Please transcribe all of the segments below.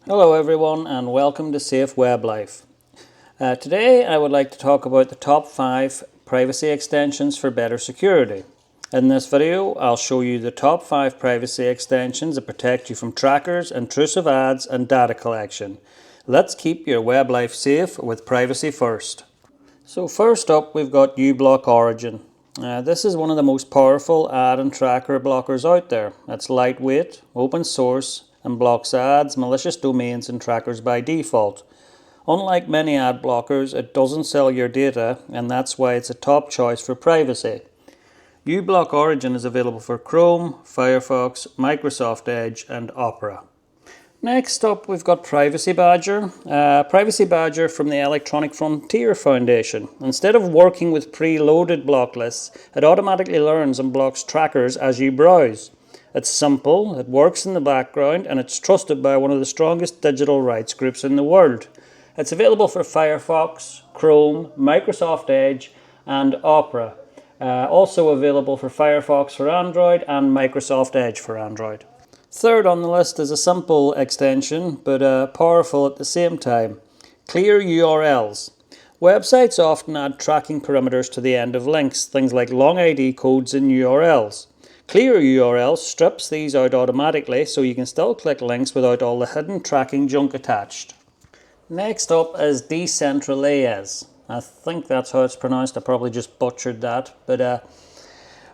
Hello everyone and welcome to Safe Web Life. Today I would like to talk about the top 5 privacy extensions for better security. In this video I'll show you the top 5 privacy extensions that protect you from trackers, intrusive ads and data collection. Let's keep your web life safe with privacy first. So first up we've got uBlock Origin. This is one of the most powerful ad and tracker blockers out there. It's lightweight, open source, and blocks ads, malicious domains and trackers by default. Unlike many ad blockers, it doesn't sell your data, and that's why it's a top choice for privacy. uBlock Origin is available for Chrome, Firefox, Microsoft Edge and Opera. Next up we've got Privacy Badger. Privacy Badger from the Electronic Frontier Foundation. Instead of working with preloaded block lists, it automatically learns and blocks trackers as you browse. It's simple, it works in the background, and it's trusted by one of the strongest digital rights groups in the world. It's available for Firefox, Chrome, Microsoft Edge and Opera. Also available for Firefox for Android and Microsoft Edge for Android. Third on the list is a simple extension, but powerful at the same time. ClearURLs. Websites often add tracking parameters to the end of links, things like long ID codes and URLs. ClearURLs strips these out automatically so you can still click links without all the hidden tracking junk attached. Next up is Decentraleyes. I think that's how it's pronounced. I probably just butchered that. But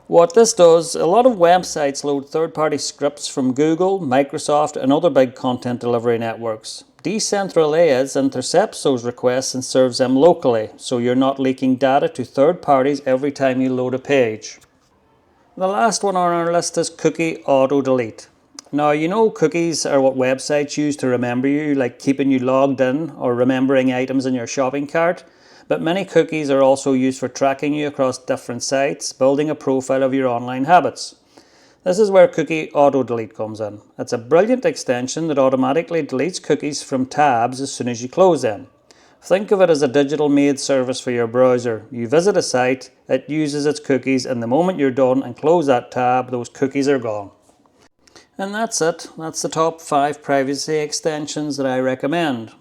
what this does, a lot of websites load third-party scripts from Google, Microsoft and other big content delivery networks. Decentraleyes intercepts those requests and serves them locally, so you're not leaking data to third parties every time you load a page. The last one on our list is Cookie AutoDelete. Now, you know cookies are what websites use to remember you, like keeping you logged in or remembering items in your shopping cart. But many cookies are also used for tracking you across different sites, building a profile of your online habits. This is where Cookie AutoDelete comes in. It's a brilliant extension that automatically deletes cookies from tabs as soon as you close them. Think of it as a digital maid service for your browser. You visit a site, it uses its cookies, and the moment you're done and close that tab, those cookies are gone. And that's it. That's the top 5 privacy extensions that I recommend.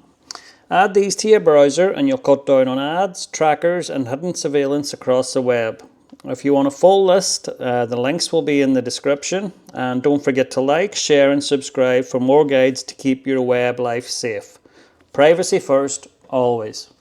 Add these to your browser and you'll cut down on ads, trackers, and hidden surveillance across the web. If you want a full list, the links will be in the description. And don't forget to like, share, and subscribe for more guides to keep your web life safe. Privacy first, always.